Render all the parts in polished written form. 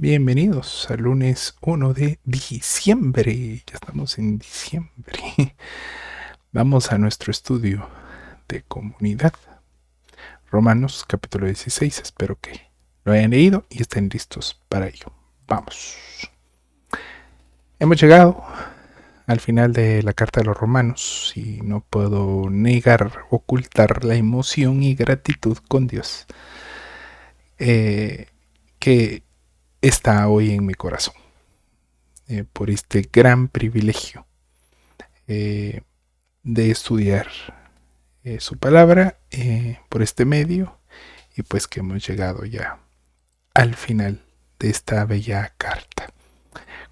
Bienvenidos al lunes 1 de diciembre. Ya estamos en diciembre. Vamos a nuestro estudio de comunidad. Romanos capítulo 16. Espero que lo hayan leído y estén listos para ello. Vamos. Hemos llegado al final de la carta de los Romanos y no puedo negar, ocultar la emoción y gratitud con Dios que está hoy en mi corazón. Por este gran privilegio de estudiar su palabra por este medio, y pues que hemos llegado ya al final de esta bella carta.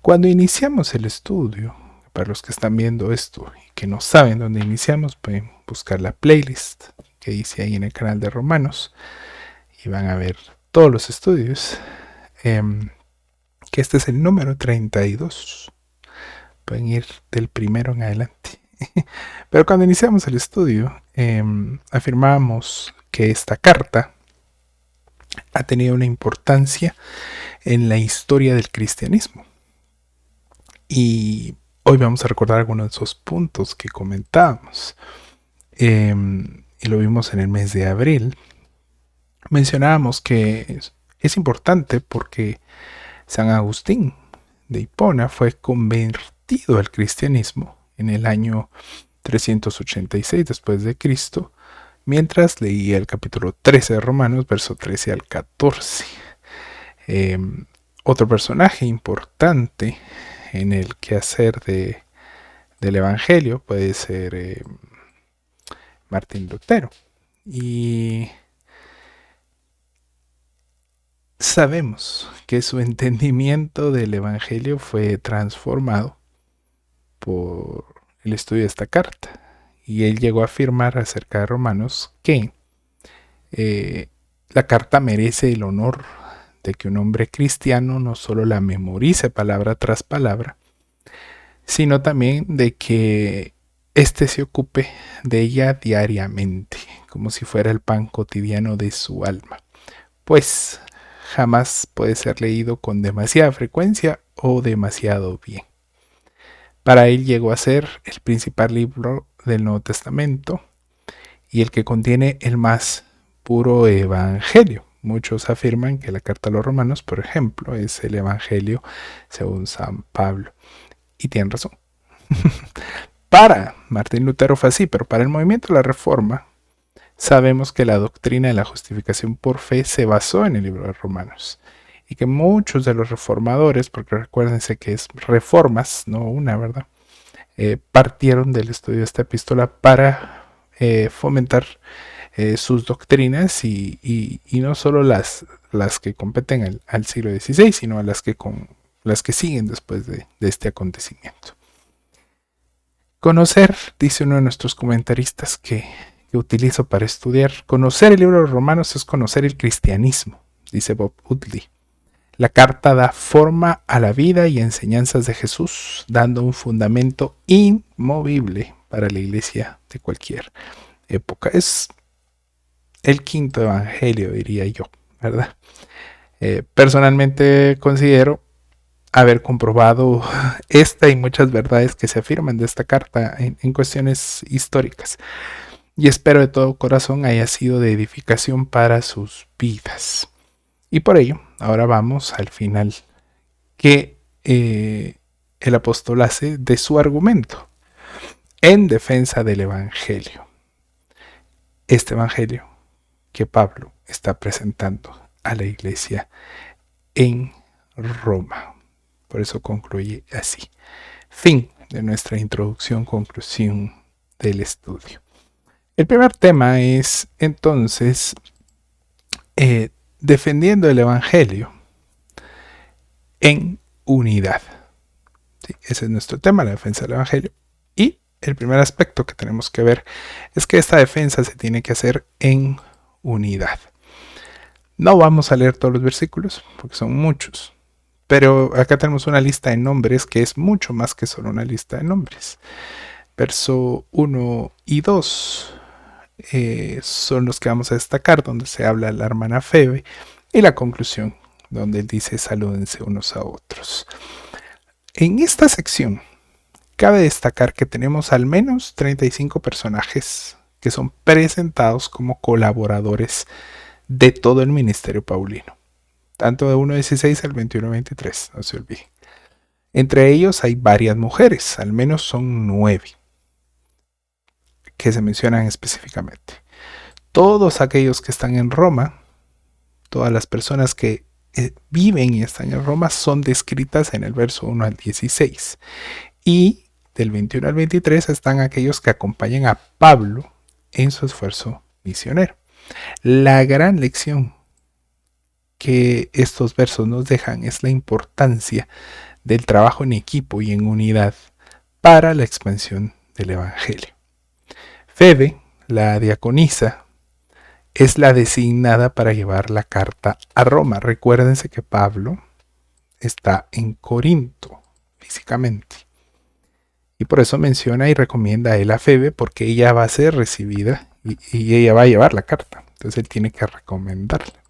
Cuando iniciamos el estudio, para los que están viendo esto y que no saben dónde iniciamos, pueden buscar la playlist que hice ahí en el canal de Romanos y van a ver todos los estudios. Que este es el número 32. Pueden ir del primero en adelante. Pero cuando iniciamos el estudio, afirmamos que esta carta ha tenido una importancia en la historia del cristianismo. Y hoy vamos a recordar algunos de esos puntos que comentábamos. Y lo vimos en el mes de abril. Mencionábamos que es importante porque San Agustín de Hipona fue convertido al cristianismo en el año 386 después de Cristo, mientras leía el capítulo 13 de Romanos, verso 13 al 14. Otro personaje importante en el quehacer del Evangelio puede ser Martín Lutero. Y sabemos que su entendimiento del Evangelio fue transformado por el estudio de esta carta. Y él llegó a afirmar acerca de Romanos que la carta merece el honor de que un hombre cristiano no solo la memorice palabra tras palabra, sino también de que éste se ocupe de ella diariamente, como si fuera el pan cotidiano de su alma, pues jamás puede ser leído con demasiada frecuencia o demasiado bien. Para él llegó a ser el principal libro del Nuevo Testamento y el que contiene el más puro evangelio. Muchos afirman que la carta a los Romanos, por ejemplo, es el evangelio según San Pablo. Y tienen razón. Para Martín Lutero fue así, pero para el movimiento de la Reforma sabemos que la doctrina de la justificación por fe se basó en el libro de Romanos. Y que muchos de los reformadores, porque recuérdense que es reformas, no una, ¿verdad? Partieron del estudio de esta epístola para fomentar sus doctrinas y no solo las que competen al siglo XVI, sino a las que siguen después de este acontecimiento. Conocer, dice uno de nuestros comentaristas que utilizo para estudiar, conocer el libro de los Romanos es conocer el cristianismo, dice Bob Woodley. La carta da forma a la vida y enseñanzas de Jesús, dando un fundamento inmovible para la iglesia de cualquier época. Es el quinto evangelio, diría yo, ¿verdad? Personalmente considero haber comprobado esta y muchas verdades que se afirman de esta carta en cuestiones históricas. Y espero de todo corazón haya sido de edificación para sus vidas. Y por ello, ahora vamos al final que el apóstol hace de su argumento en defensa del evangelio. Este evangelio que Pablo está presentando a la iglesia en Roma. Por eso concluye así. Fin de nuestra introducción, conclusión del estudio. El primer tema es entonces defendiendo el evangelio en unidad. Sí, ese es nuestro tema, la defensa del evangelio. Y el primer aspecto que tenemos que ver es que esta defensa se tiene que hacer en unidad. No vamos a leer todos los versículos porque son muchos, pero acá tenemos una lista de nombres que es mucho más que solo una lista de nombres. Verso 1 y 2 son los que vamos a destacar, donde se habla de la hermana Febe, y la conclusión donde él dice salúdense unos a otros. En esta sección cabe destacar que tenemos al menos 35 personajes que son presentados como colaboradores de todo el ministerio paulino, tanto de 1.16 al 21.23, no se olvide. Entre ellos hay varias mujeres, al menos son 9 que se mencionan específicamente. Todos aquellos que están en Roma, todas las personas que viven y están en Roma son descritas en el verso 1 al 16. Y del 21 al 23 están aquellos que acompañan a Pablo en su esfuerzo misionero. La gran lección que estos versos nos dejan es la importancia del trabajo en equipo y en unidad para la expansión del Evangelio. Febe, la diaconisa, es la designada para llevar la carta a Roma. Recuérdense que Pablo está en Corinto físicamente. Y por eso menciona y recomienda a él a Febe, porque ella va a ser recibida y ella va a llevar la carta. Entonces él tiene que recomendarla.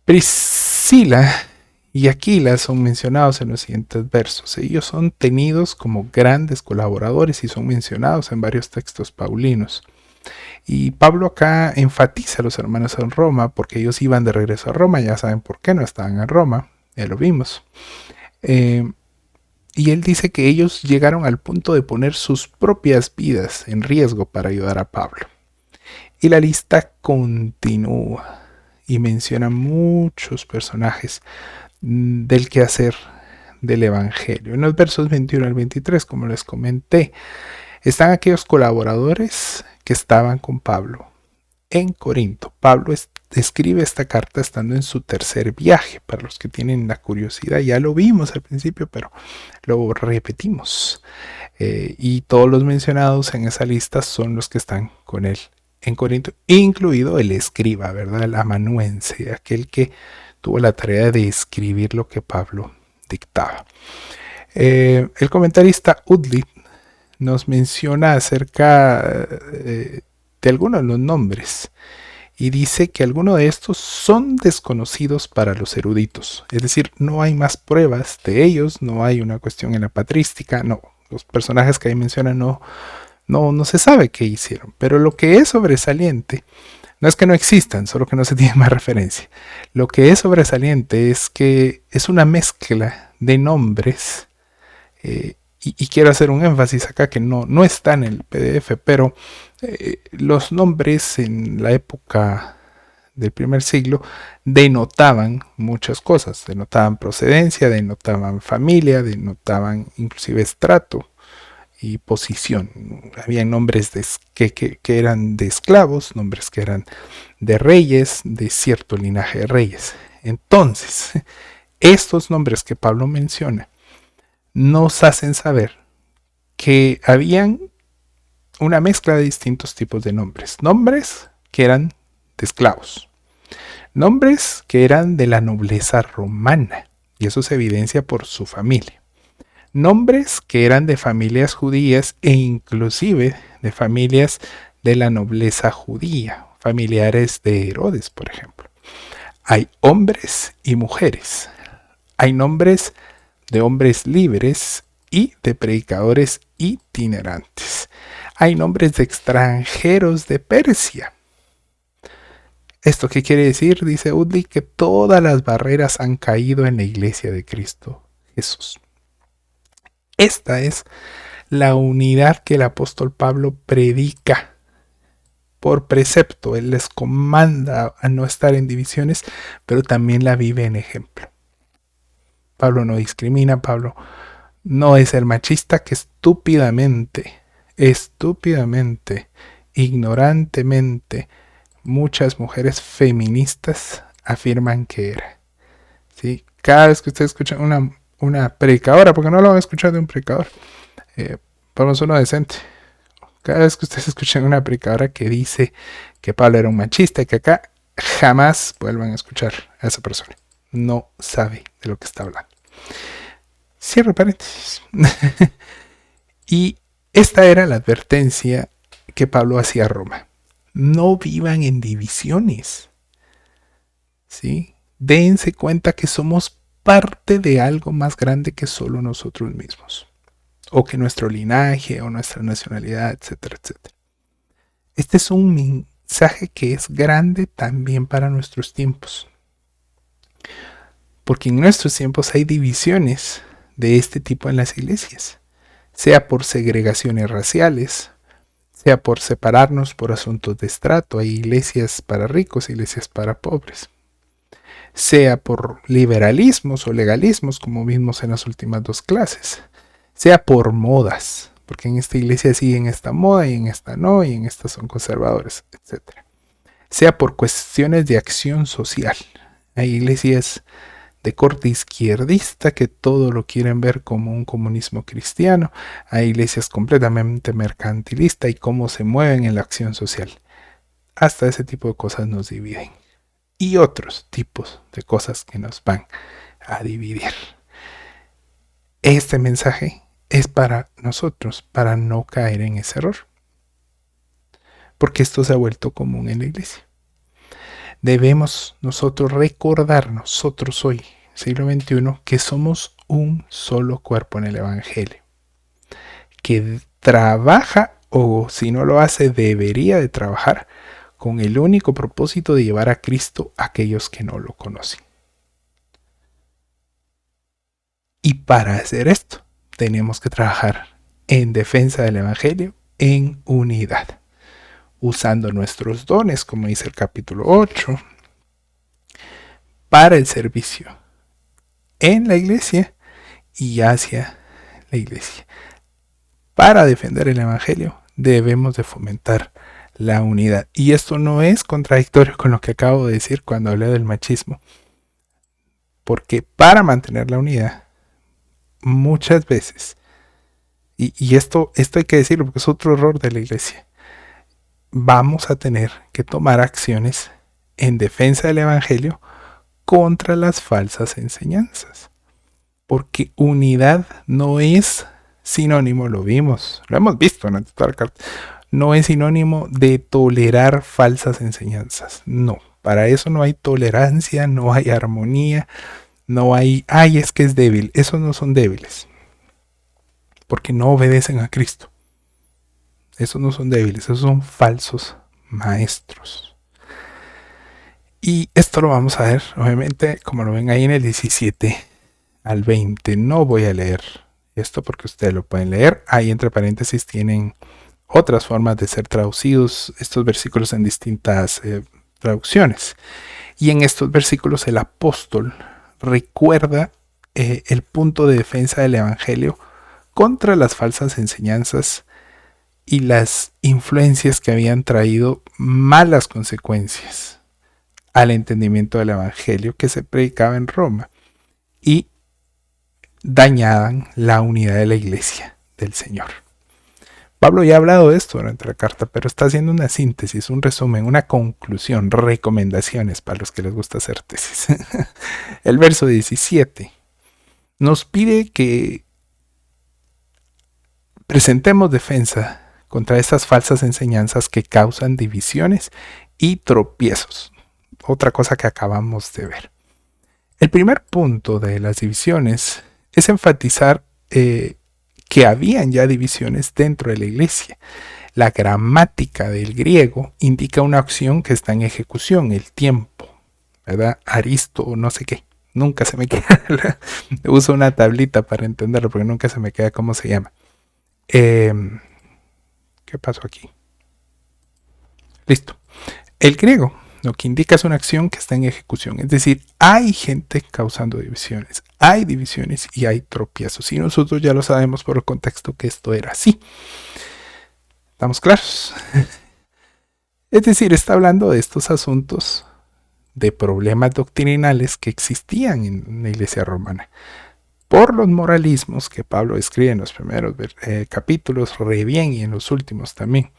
Priscila y Aquila son mencionados en los siguientes versos. Ellos son tenidos como grandes colaboradores y son mencionados en varios textos paulinos. Y Pablo acá enfatiza a los hermanos en Roma porque ellos iban de regreso a Roma, ya saben por qué no estaban en Roma, ya lo vimos. Y él dice que ellos llegaron al punto de poner sus propias vidas en riesgo para ayudar a Pablo. Y la lista continúa y menciona muchos personajes del quehacer del Evangelio. En los versos 21 al 23, como les comenté, están aquellos colaboradores que estaban con Pablo en Corinto. Pablo escribe esta carta estando en su tercer viaje. Para los que tienen la curiosidad, ya lo vimos al principio, pero lo repetimos. Y todos los mencionados en esa lista son los que están con él en Corinto, incluido el escriba, ¿verdad? El amanuense, aquel que tuvo la tarea de escribir lo que Pablo dictaba. El comentarista Udley nos menciona acerca de algunos de los nombres y dice que algunos de estos son desconocidos para los eruditos, es decir, no hay más pruebas de ellos, no hay una cuestión en la patrística, no, los personajes que ahí mencionan no se sabe qué hicieron, pero lo que es sobresaliente no es que no existan, solo que no se tiene más referencia. Lo que es sobresaliente es que es una mezcla de nombres y quiero hacer un énfasis acá que no está en el PDF, pero los nombres en la época del primer siglo denotaban muchas cosas, denotaban procedencia, denotaban familia, denotaban inclusive estrato y posición. Había nombres que eran de esclavos, nombres que eran de reyes, de cierto linaje de reyes. Entonces, estos nombres que Pablo menciona nos hacen saber que habían una mezcla de distintos tipos de nombres. Nombres que eran de esclavos. Nombres que eran de la nobleza romana. Y eso se evidencia por su familia. Nombres que eran de familias judías e inclusive de familias de la nobleza judía. Familiares de Herodes, por ejemplo. Hay hombres y mujeres. Hay nombres de hombres libres y de predicadores itinerantes. Hay nombres de extranjeros de Persia. ¿Esto qué quiere decir? Dice Udley, que todas las barreras han caído en la iglesia de Cristo Jesús. Esta es la unidad que el apóstol Pablo predica por precepto. Él les comanda a no estar en divisiones, pero también la vive en ejemplo. Pablo no discrimina, Pablo no es el machista que estúpidamente, ignorantemente, muchas mujeres feministas afirman que era. ¿Sí? Cada vez que ustedes escuchan una predicadora, porque no lo van a escuchar de un predicador, ponemos uno decente. Cada vez que ustedes escuchan una predicadora que dice que Pablo era un machista y que acá jamás vuelvan a escuchar a esa persona. No sabe de lo que está hablando. Cierro paréntesis. Y esta era la advertencia que Pablo hacía a Roma. No vivan en divisiones. ¿Sí? Dense cuenta que somos parte de algo más grande que solo nosotros mismos, o que nuestro linaje o nuestra nacionalidad, etcétera, etcétera. Este es un mensaje que es grande también para nuestros tiempos, porque en nuestros tiempos hay divisiones de este tipo en las iglesias, sea por segregaciones raciales, sea por separarnos por asuntos de estrato. Hay iglesias para ricos, iglesias para pobres, sea por liberalismos o legalismos, como vimos en las últimas dos clases, sea por modas, porque en esta iglesia siguen esta moda y en esta no, y en esta son conservadores, etc. Sea por cuestiones de acción social. Hay iglesias de corte izquierdista que todo lo quieren ver como un comunismo cristiano. Hay iglesias completamente mercantilistas y cómo se mueven en la acción social. Hasta ese tipo de cosas nos dividen. Y otros tipos de cosas que nos van a dividir. Este mensaje es para nosotros, para no caer en ese error. Porque esto se ha vuelto común en la iglesia. Debemos nosotros recordar, nosotros hoy, siglo XXI, que somos un solo cuerpo en el Evangelio. Que trabaja, o si no lo hace, debería de trabajar con el único propósito de llevar a Cristo a aquellos que no lo conocen. Y para hacer esto, tenemos que trabajar en defensa del Evangelio en unidad, usando nuestros dones, como dice el capítulo 8, para el servicio en la iglesia y hacia la iglesia. Para defender el Evangelio debemos de fomentar la unidad. Y esto no es contradictorio con lo que acabo de decir cuando hablé del machismo. Porque para mantener la unidad, muchas veces, y esto hay que decirlo porque es otro error de la iglesia, vamos a tener que tomar acciones en defensa del Evangelio contra las falsas enseñanzas. Porque unidad no es sinónimo, lo vimos, lo hemos visto en toda la carta, no es sinónimo de tolerar falsas enseñanzas. No, para eso no hay tolerancia, no hay armonía, no hay, es que es débil. Esos no son débiles, porque no obedecen a Cristo. Esos no son débiles, esos son falsos maestros. Y esto lo vamos a ver, obviamente, como lo ven ahí en el 17 al 20. No voy a leer esto porque ustedes lo pueden leer. Ahí entre paréntesis tienen otras formas de ser traducidos estos versículos en distintas traducciones. Y en estos versículos el apóstol recuerda el punto de defensa del Evangelio contra las falsas enseñanzas y las influencias que habían traído malas consecuencias al entendimiento del Evangelio que se predicaba en Roma y dañaban la unidad de la iglesia del Señor. Pablo ya ha hablado de esto durante la carta, pero está haciendo una síntesis, un resumen, una conclusión, recomendaciones para los que les gusta hacer tesis. El verso 17 nos pide que presentemos defensa contra estas falsas enseñanzas que causan divisiones y tropiezos. Otra cosa que acabamos de ver. El primer punto de las divisiones es enfatizar que habían ya divisiones dentro de la iglesia. La gramática del griego indica una acción que está en ejecución, el tiempo, ¿verdad? Aristo o no sé qué. Nunca se me queda. Uso una tablita para entenderlo porque nunca se me queda cómo se llama. ¿Qué pasó aquí? Listo. El griego lo que indica es una acción que está en ejecución. Es decir, hay gente causando divisiones. Hay divisiones y hay tropiezos. Y nosotros ya lo sabemos por el contexto que esto era así. ¿Estamos claros? Es decir, está hablando de estos asuntos de problemas doctrinales que existían en la iglesia romana. Por los moralismos que Pablo escribe en los primeros capítulos, re bien, y en los últimos también.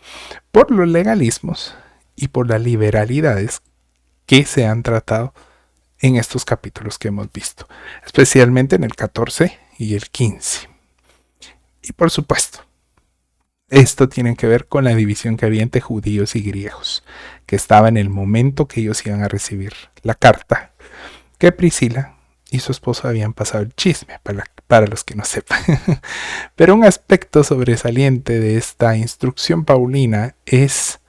Por los legalismos y por las liberalidades que se han tratado en estos capítulos que hemos visto, especialmente en el 14 y el 15. Y por supuesto, esto tiene que ver con la división que había entre judíos y griegos, que estaba en el momento que ellos iban a recibir la carta, que Priscila y su esposo habían pasado el chisme, para los que no sepan. Pero un aspecto sobresaliente de esta instrucción paulina es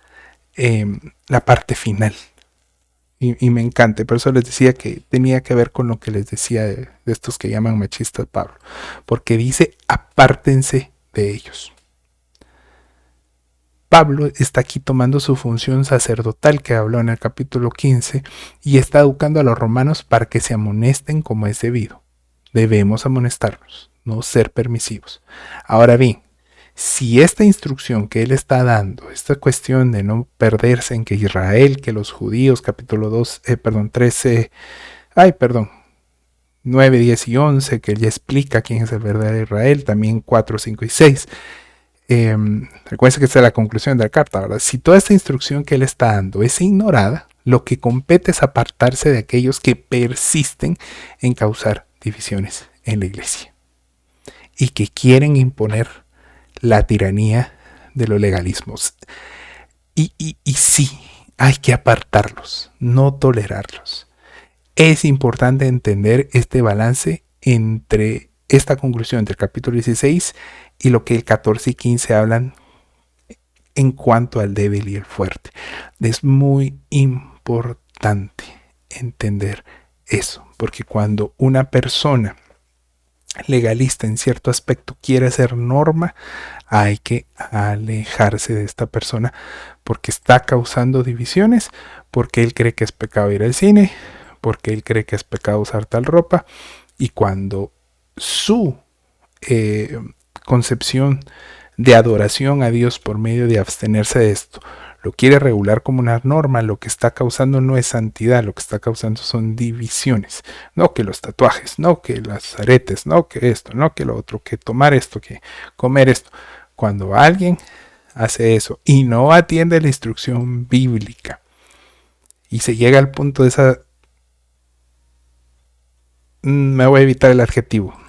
la parte final. Y me encanta, por eso les decía que tenía que ver con lo que les decía de estos que llaman machistas Pablo, porque dice apártense de ellos. Pablo está aquí tomando su función sacerdotal que habló en el capítulo 15 y está educando a los romanos para que se amonesten como es debido. Debemos amonestarnos, no ser permisivos. Ahora bien, si esta instrucción que él está dando, esta cuestión de no perderse en que Israel, que los judíos, capítulo 13, 9, 10 y 11, que él ya explica quién es el verdadero Israel, también 4, 5 y 6, recuerden que esta es la conclusión de la carta, ¿verdad? Si toda esta instrucción que él está dando es ignorada, lo que compete es apartarse de aquellos que persisten en causar divisiones en la iglesia y que quieren imponer la tiranía de los legalismos. Y sí, hay que apartarlos, no tolerarlos. Es importante entender este balance entre esta conclusión del capítulo 16 y lo que el 14 y 15 hablan en cuanto al débil y el fuerte. Es muy importante entender eso, porque cuando una persona legalista en cierto aspecto quiere hacer norma, hay que alejarse de esta persona porque está causando divisiones, porque él cree que es pecado ir al cine, porque él cree que es pecado usar tal ropa, y cuando su concepción de adoración a Dios por medio de abstenerse de esto lo quiere regular como una norma, lo que está causando no es santidad, lo que está causando son divisiones. No que los tatuajes, no que las aretes, no que esto, no que lo otro, que tomar esto, que comer esto. Cuando alguien hace eso y no atiende la instrucción bíblica y se llega al punto de esa... Me voy a evitar el adjetivo.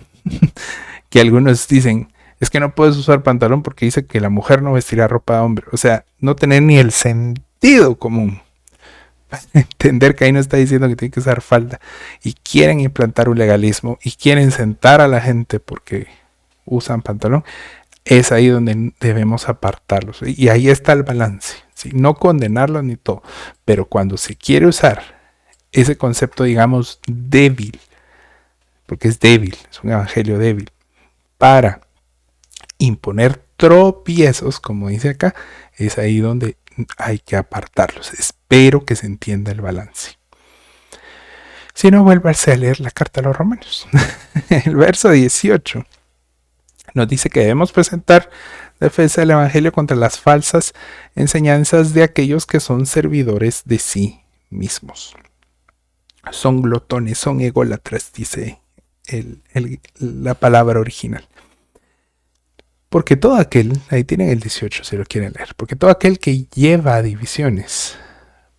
Que algunos dicen, es que no puedes usar pantalón porque dice que la mujer no vestirá ropa de hombre. O sea, no tener ni el sentido común. Entender que ahí no está diciendo que tiene que usar falda. Y quieren implantar un legalismo y quieren sentar a la gente porque usan pantalón. Es ahí donde debemos apartarlos. Y ahí está el balance. ¿Sí? No condenarlos ni todo. Pero cuando se quiere usar ese concepto, digamos, débil, porque es débil, es un evangelio débil, para imponer tropiezos, como dice acá, es ahí donde hay que apartarlos. Espero que se entienda el balance. Si no, vuélvase a leer la carta a los romanos. El verso 18 nos dice que debemos presentar defensa del evangelio contra las falsas enseñanzas de aquellos que son servidores de sí mismos. Son glotones, son ególatras, dice la palabra original. Porque todo aquel, ahí tienen el 18 si lo quieren leer, porque todo aquel que lleva a divisiones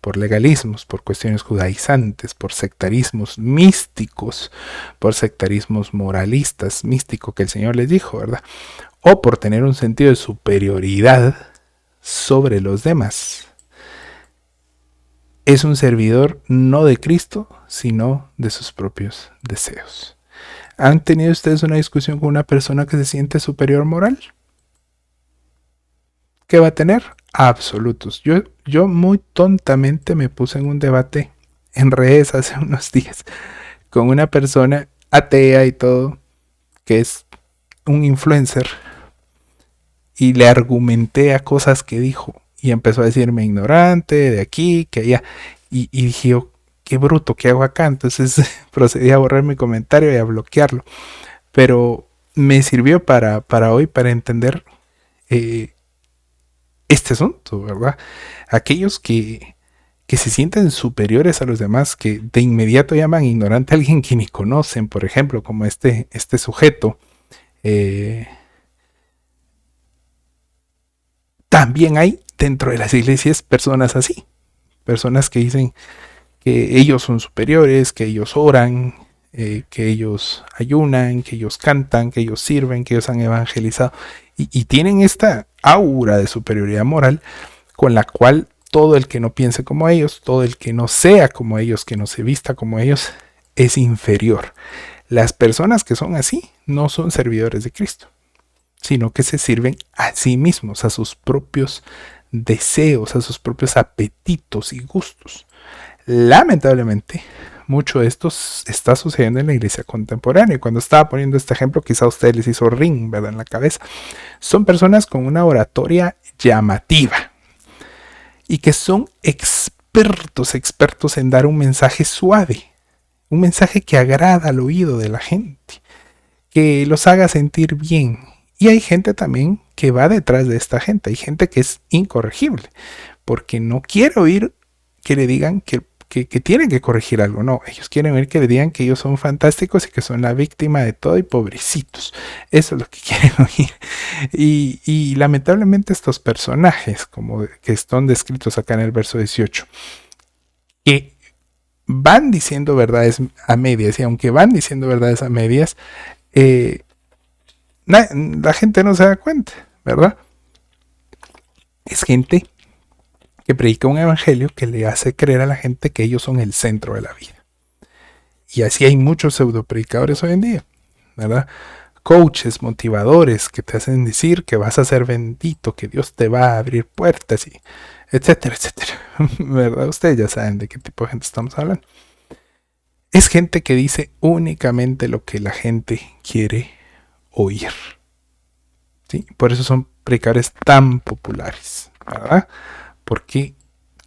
por legalismos, por cuestiones judaizantes, por sectarismos místicos, por sectarismos moralistas, místico que el Señor les dijo, ¿verdad? O por tener un sentido de superioridad sobre los demás, es un servidor no de Cristo, sino de sus propios deseos. ¿Han tenido ustedes una discusión con una persona que se siente superior moral? ¿Qué va a tener? Absolutos. Yo muy tontamente me puse en un debate en redes hace unos días con una persona atea y todo, que es un influencer, y le argumenté a cosas que dijo y empezó a decirme ignorante, de aquí, que allá, y dije yo, qué bruto, ¿qué hago acá? Entonces procedí a borrar mi comentario y a bloquearlo. Pero me sirvió para hoy, para entender este asunto, ¿verdad? Aquellos que se sienten superiores a los demás, que de inmediato llaman ignorante a alguien que ni conocen, por ejemplo, como este sujeto. También hay dentro de las iglesias personas así, personas que dicen que ellos son superiores, que ellos oran, que ellos ayunan, que ellos cantan, que ellos sirven, que ellos han evangelizado, y tienen esta aura de superioridad moral con la cual todo el que no piense como ellos, todo el que no sea como ellos, que no se vista como ellos, es inferior. Las personas que son así no son servidores de Cristo, sino que se sirven a sí mismos, a sus propios deseos, a sus propios apetitos y gustos. Lamentablemente, mucho de esto está sucediendo en la iglesia contemporánea. Y cuando estaba poniendo este ejemplo, quizá a ustedes les hizo ring, ¿verdad?, en la cabeza. Son personas con una oratoria llamativa y que son expertos en dar un mensaje suave, un mensaje que agrada al oído de la gente, que los haga sentir bien. Y hay gente también que va detrás de esta gente. Hay gente que es incorregible, porque no quiere oír que le digan que tienen que corregir algo. No, ellos quieren oír que le digan que ellos son fantásticos y que son la víctima de todo y pobrecitos. Eso es lo que quieren oír. Y lamentablemente estos personajes, como que están descritos acá en el verso 18, que van diciendo verdades a medias, y aunque van diciendo verdades a medias, la gente no se da cuenta, ¿verdad? Es gente que predica un evangelio que le hace creer a la gente que ellos son el centro de la vida. Y así hay muchos pseudopredicadores hoy en día, ¿verdad? Coaches, motivadores que te hacen decir que vas a ser bendito, que Dios te va a abrir puertas, y etcétera, etcétera. ¿Verdad? Ustedes ya saben de qué tipo de gente estamos hablando. Es gente que dice únicamente lo que la gente quiere oír. ¿Sí? Por eso son predicadores tan populares, ¿verdad? Porque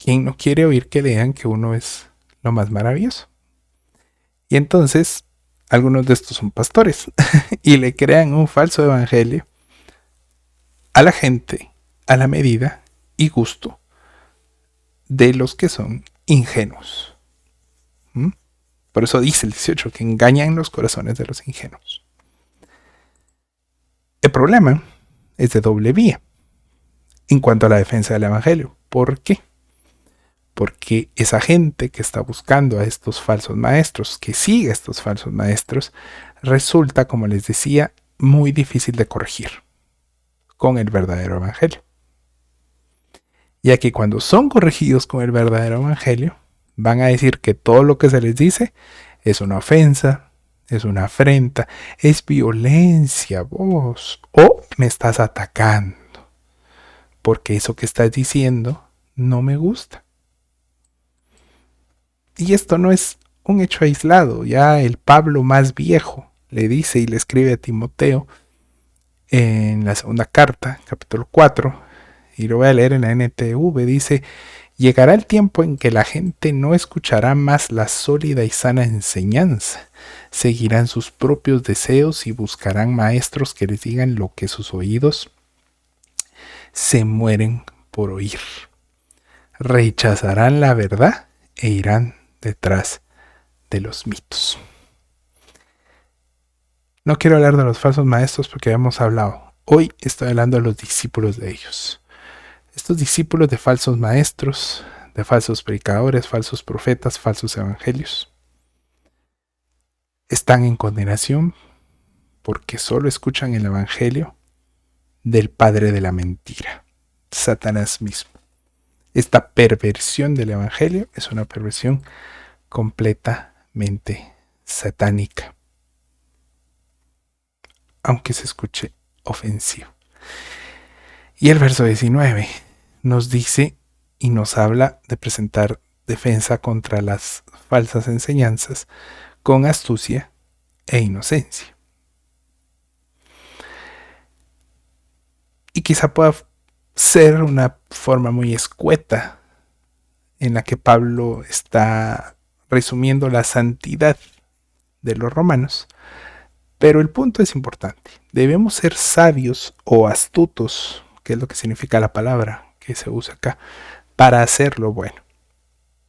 ¿quién no quiere oír que lean que uno es lo más maravilloso? Y entonces, algunos de estos son pastores y le crean un falso evangelio a la gente a la medida y gusto de los que son ingenuos. ¿Mm? Por eso dice el 18 que engañan los corazones de los ingenuos. El problema es de doble vía en cuanto a la defensa del evangelio. ¿Por qué? Porque esa gente que está buscando a estos falsos maestros, que sigue a estos falsos maestros, resulta, como les decía, muy difícil de corregir con el verdadero evangelio. Ya que cuando son corregidos con el verdadero evangelio, van a decir que todo lo que se les dice es una ofensa, es una afrenta, es violencia, vos, o me estás atacando, porque eso que estás diciendo no me gusta. Y esto no es un hecho aislado. Ya el Pablo más viejo le dice y le escribe a Timoteo en la segunda carta, capítulo 4, y lo voy a leer en la NTV, dice: llegará el tiempo en que la gente no escuchará más la sólida y sana enseñanza, seguirán sus propios deseos y buscarán maestros que les digan lo que sus oídos se mueren por oír. Rechazarán la verdad e irán detrás de los mitos. No quiero hablar de los falsos maestros porque ya hemos hablado. Hoy estoy hablando de los discípulos de ellos. Estos discípulos de falsos maestros, de falsos predicadores, falsos profetas, falsos evangelios, están en condenación porque solo escuchan el evangelio del padre de la mentira, Satanás mismo. Esta perversión del evangelio es una perversión completamente satánica, aunque se escuche ofensivo. Y el verso 19 nos dice y nos habla de presentar defensa contra las falsas enseñanzas con astucia e inocencia. Y quizá pueda ser una forma muy escueta en la que Pablo está resumiendo la santidad de los romanos, pero el punto es importante. Debemos ser sabios o astutos, que es lo que significa la palabra que se usa acá, para hacer lo bueno.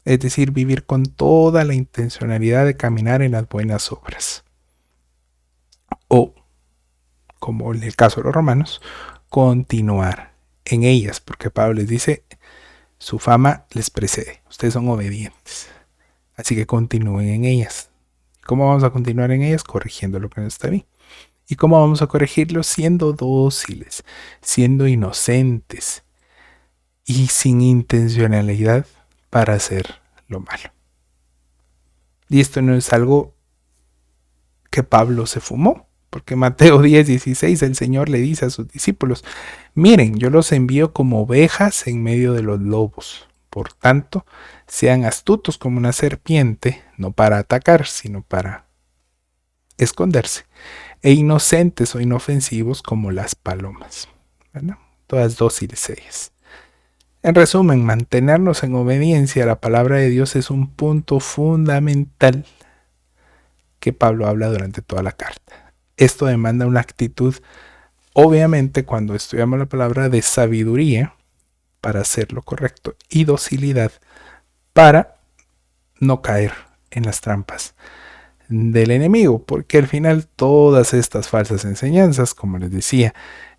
Es decir, vivir con toda la intencionalidad de caminar en las buenas obras. O, como en el caso de los romanos, continuar en ellas, porque Pablo les dice: su fama les precede, ustedes son obedientes, así que continúen en ellas. ¿Cómo vamos a continuar en ellas? Corrigiendo lo que no está bien. ¿Y cómo vamos a corregirlo? Siendo dóciles, siendo inocentes y sin intencionalidad para hacer lo malo. Y esto no es algo que Pablo se fumó, porque Mateo 10:16 el Señor le dice a sus discípulos: miren, yo los envío como ovejas en medio de los lobos. Por tanto, sean astutos como una serpiente, no para atacar, sino para esconderse, e inocentes o inofensivos como las palomas. ¿Verdad? Todas dóciles ellas. En resumen, mantenernos en obediencia a la palabra de Dios es un punto fundamental que Pablo habla durante toda la carta. Esto demanda una actitud, obviamente, cuando estudiamos la palabra, de sabiduría para hacer lo correcto y docilidad para no caer en las trampas del enemigo, porque al final todas estas falsas enseñanzas, como les decía,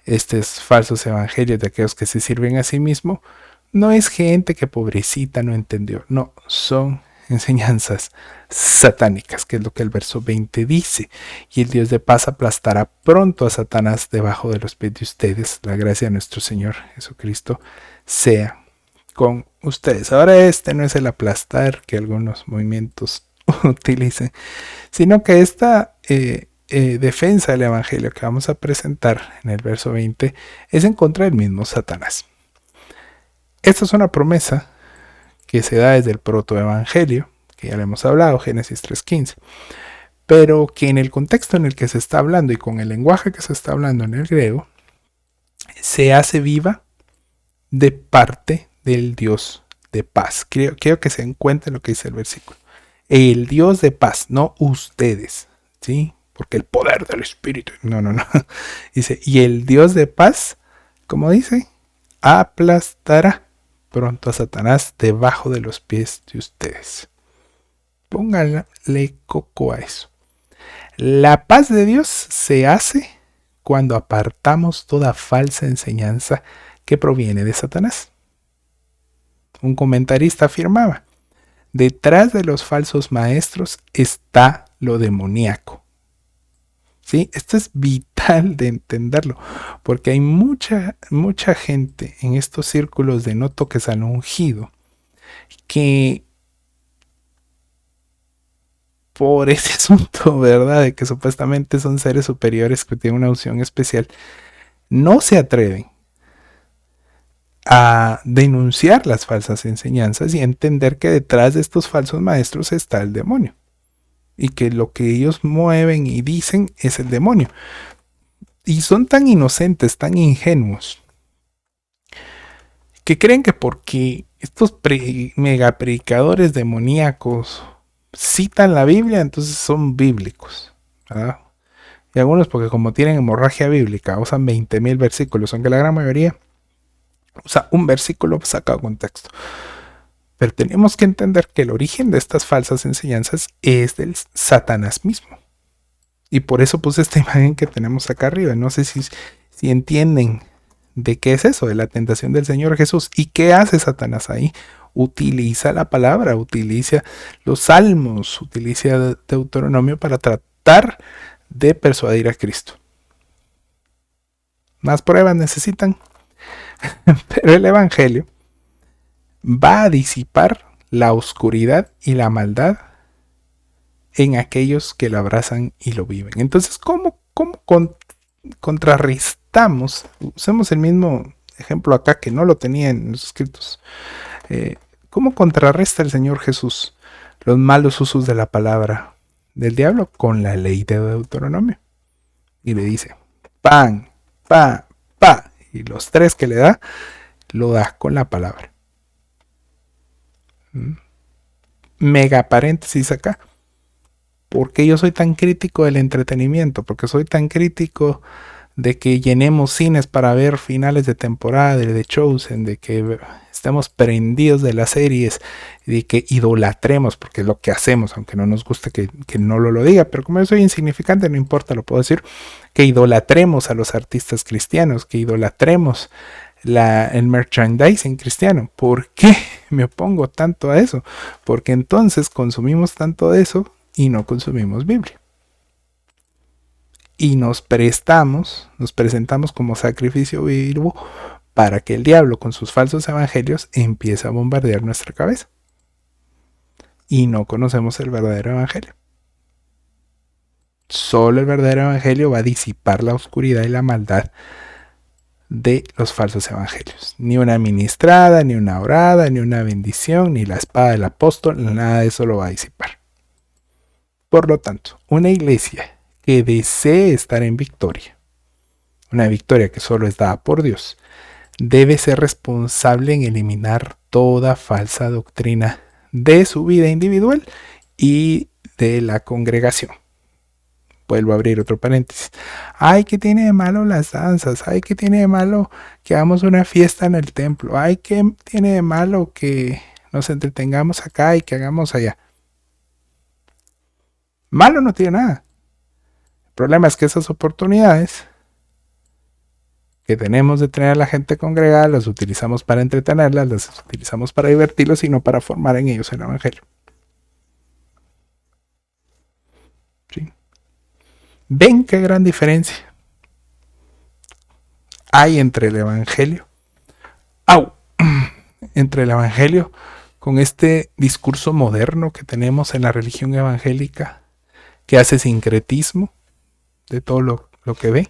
estos falsos evangelios de aquellos que se sirven a sí mismos, no es gente que pobrecita no entendió, no, son enseñanzas satánicas, que es lo que el verso 20 dice. Y el Dios de paz aplastará pronto a Satanás debajo de los pies de ustedes. La gracia de nuestro Señor Jesucristo sea con ustedes. Ahora este no es el aplastar que algunos movimientos utilicen, sino que esta defensa del Evangelio que vamos a presentar en el verso 20 es en contra del mismo Satanás. Esta es una promesa que se da desde el protoevangelio, que ya le hemos hablado, Génesis 3:15, pero que en el contexto en el que se está hablando y con el lenguaje que se está hablando en el griego, se hace viva de parte del Dios de paz. Quiero que se encuentre lo que dice el versículo. El Dios de paz, no ustedes, ¿sí? Porque el poder del Espíritu, no. Dice, y el Dios de paz, como dice, aplastará pronto a Satanás debajo de los pies de ustedes. Pónganle coco a eso. La paz de Dios se hace cuando apartamos toda falsa enseñanza que proviene de Satanás. Un comentarista afirmaba: detrás de los falsos maestros está lo demoníaco. ¿Sí? Esto es vital de entenderlo, porque hay mucha gente en estos círculos de no toques al ungido que por ese asunto, ¿verdad?, de que supuestamente son seres superiores que tienen una unción especial, no se atreven a denunciar las falsas enseñanzas y entender que detrás de estos falsos maestros está el demonio. Y que lo que ellos mueven y dicen es el demonio. Y son tan inocentes, tan ingenuos, que creen que porque estos mega predicadores demoníacos citan la Biblia, entonces son bíblicos, ¿verdad? Y algunos porque como tienen hemorragia bíblica, usan 20,000 versículos, aunque la gran mayoría usa un versículo sacado de contexto. Pero tenemos que entender que el origen de estas falsas enseñanzas es del Satanás mismo. Y por eso puse esta imagen que tenemos acá arriba. No sé si entienden de qué es eso, de la tentación del Señor Jesús. ¿Y qué hace Satanás ahí? Utiliza la palabra, utiliza los salmos, utiliza Deuteronomio para tratar de persuadir a Cristo. ¿Más pruebas necesitan? Pero el Evangelio va a disipar la oscuridad y la maldad en aquellos que lo abrazan y lo viven. Entonces, ¿cómo contrarrestamos? Usemos el mismo ejemplo acá que no lo tenía en los escritos. ¿Cómo contrarresta el Señor Jesús los malos usos de la palabra del diablo? Con la ley de Deuteronomio. Y le dice, pan, pa, pa. Y los 3 que le da, lo da con la palabra. Mega paréntesis acá. ¿Por qué yo soy tan crítico del entretenimiento? Porque soy tan crítico de que llenemos cines para ver finales de temporada de Chosen, de que estemos prendidos de las series, de que idolatremos, porque es lo que hacemos, aunque no nos guste que no lo diga, pero como yo soy insignificante, no importa, lo puedo decir, que idolatremos a los artistas cristianos, que idolatremos el merchandising cristiano. ¿Por qué me opongo tanto a eso? Porque entonces consumimos tanto de eso y no consumimos Biblia. Y nos presentamos como sacrificio vivo para que el diablo con sus falsos evangelios empiece a bombardear nuestra cabeza. y no conocemos el verdadero evangelio. Solo el verdadero evangelio va a disipar la oscuridad y la maldad de los falsos evangelios. Ni una ministrada, ni una orada, ni una bendición, ni la espada del apóstol, nada de eso lo va a disipar. Por lo tanto, una iglesia que desee estar en victoria, una victoria que solo es dada por Dios, debe ser responsable en eliminar toda falsa doctrina de su vida individual y de la congregación. Vuelvo a abrir otro paréntesis. Ay, ¿qué tiene de malo las danzas? Ay, ¿qué tiene de malo que hagamos una fiesta en el templo? Ay, ¿qué tiene de malo que nos entretengamos acá y que hagamos allá? Malo no tiene nada. El problema es que esas oportunidades que tenemos de tener a la gente congregada las utilizamos para entretenerlas, las utilizamos para divertirlos y no para formar en ellos el evangelio. ¿Sí? ¿Ven qué gran diferencia hay entre el evangelio? Entre el evangelio con este discurso moderno que tenemos en la religión evangélica, que hace sincretismo de todo lo que ve,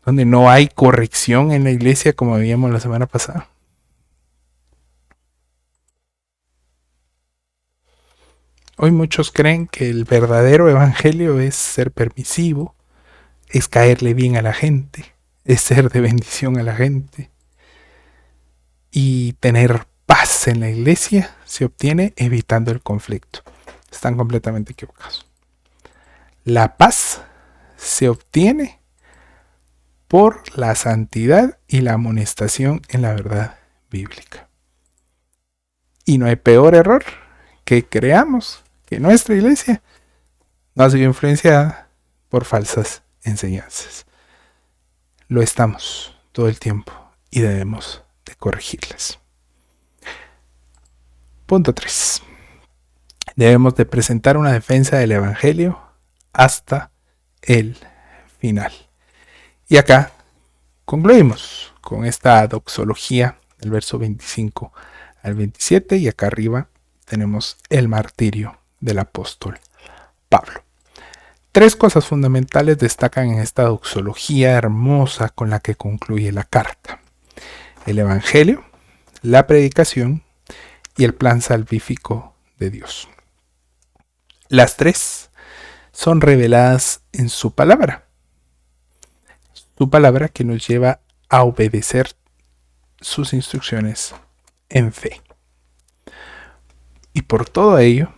donde no hay corrección en la iglesia como veíamos la semana pasada. Hoy muchos creen que el verdadero evangelio es ser permisivo, es caerle bien a la gente, es ser de bendición a la gente. Y tener paz en la iglesia se obtiene evitando el conflicto. Están completamente equivocados. La paz se obtiene por la santidad y la amonestación en la verdad bíblica. Y no hay peor error que creamos que nuestra iglesia no ha sido influenciada por falsas enseñanzas. Lo estamos todo el tiempo y debemos de corregirlas. Punto 3. Debemos de presentar una defensa del evangelio hasta el final. Y acá concluimos con esta doxología del verso 25 al 27 y acá arriba tenemos el martirio del apóstol Pablo. 3 cosas fundamentales destacan en esta doxología hermosa con la que concluye la carta: el evangelio, la predicación y el plan salvífico de Dios. Las 3 son reveladas en su palabra que nos lleva a obedecer sus instrucciones en fe. Y por todo ello,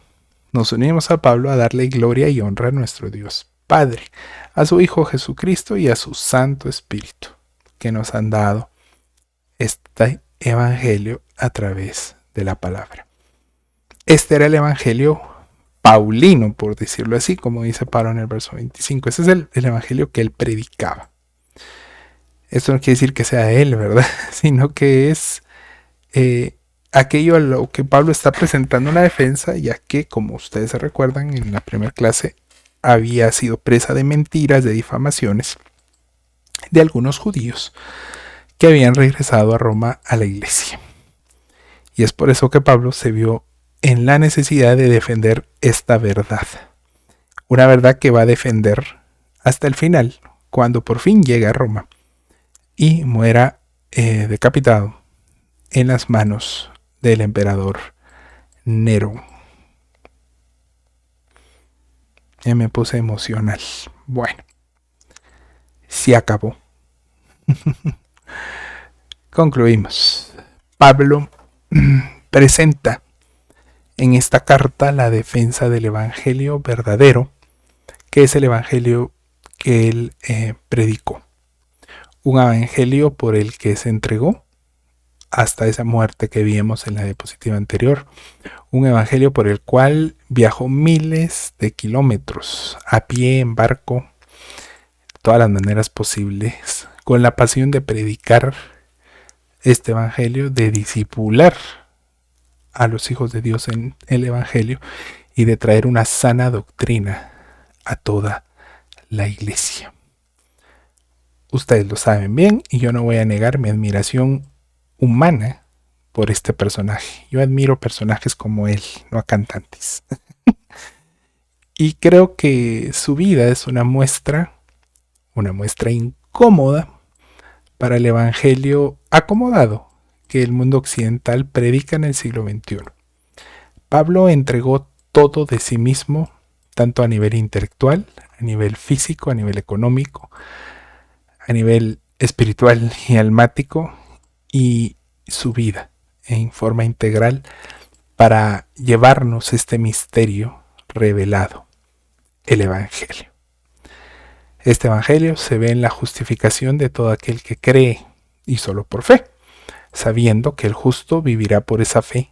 nos unimos a Pablo a darle gloria y honra a nuestro Dios Padre, a su Hijo Jesucristo y a su Santo Espíritu, que nos han dado este evangelio a través de la palabra. Este era el evangelio paulino, por decirlo así, como dice Pablo en el verso 25. Ese es el evangelio que él predicaba. Esto no quiere decir que sea él, ¿verdad? Sino que es aquello a lo que Pablo está presentando una defensa, ya que, como ustedes se recuerdan, en la primera clase había sido presa de mentiras, de difamaciones de algunos judíos que habían regresado a Roma a la iglesia. Y es por eso que Pablo se vio en la necesidad de defender esta verdad. Una verdad que va a defender hasta el final, cuando por fin llegue a Roma y muera decapitado en las manos del emperador Nero. Ya me puse emocional. Bueno, se acabó. Concluimos. Pablo presenta en esta carta la defensa del evangelio verdadero, que es el evangelio que él predicó. Un evangelio por el que se entregó hasta esa muerte que vimos en la diapositiva anterior. Un evangelio por el cual viajó miles de kilómetros, a pie, en barco, todas las maneras posibles, con la pasión de predicar este evangelio, de discipular a los hijos de Dios en el evangelio y de traer una sana doctrina a toda la iglesia. Ustedes lo saben bien y yo no voy a negar mi admiración humana por este personaje. Yo admiro personajes como él, no a cantantes. Y creo que su vida es una muestra incómoda para el evangelio acomodado que el mundo occidental predica en el siglo XXI. Pablo entregó todo de sí mismo, tanto a nivel intelectual, a nivel físico, a nivel económico, a nivel espiritual y almático, y su vida en forma integral para llevarnos este misterio revelado, el Evangelio. Este Evangelio se ve en la justificación de todo aquel que cree, y solo por fe, sabiendo que el justo vivirá por esa fe,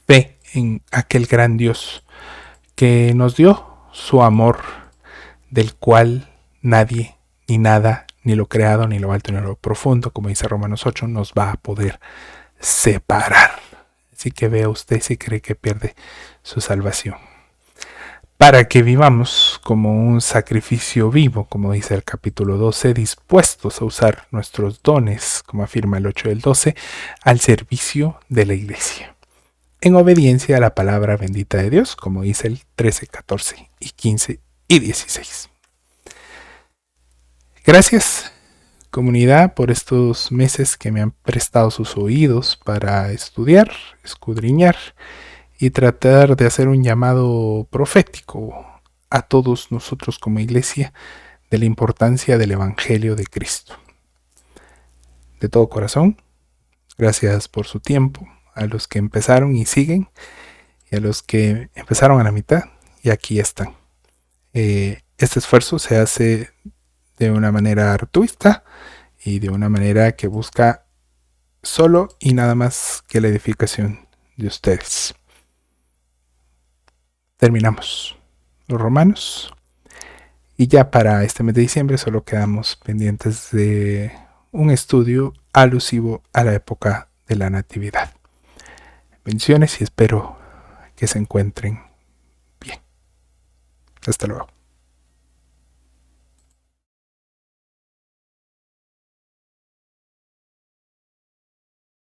fe en aquel gran Dios que nos dio su amor, del cual nadie, ni nada, ni lo creado, ni lo alto, ni lo profundo, como dice Romanos 8, nos va a poder separar. Así que vea usted si cree que pierde su salvación. Para que vivamos como un sacrificio vivo, como dice el capítulo 12, dispuestos a usar nuestros dones, como afirma el 8 del 12, al servicio de la iglesia, en obediencia a la palabra bendita de Dios, como dice el 13, 14 y 15 y 16. Gracias, comunidad, por estos meses que me han prestado sus oídos para estudiar, escudriñar y tratar de hacer un llamado profético a todos nosotros como iglesia de la importancia del Evangelio de Cristo. De todo corazón, gracias por su tiempo, a los que empezaron y siguen, y a los que empezaron a la mitad y aquí están. Este esfuerzo se hace de una manera altruista y de una manera que busca solo y nada más que la edificación de ustedes. Terminamos los romanos y ya para este mes de diciembre solo quedamos pendientes de un estudio alusivo a la época de la Natividad. Bendiciones y espero que se encuentren bien. Hasta luego.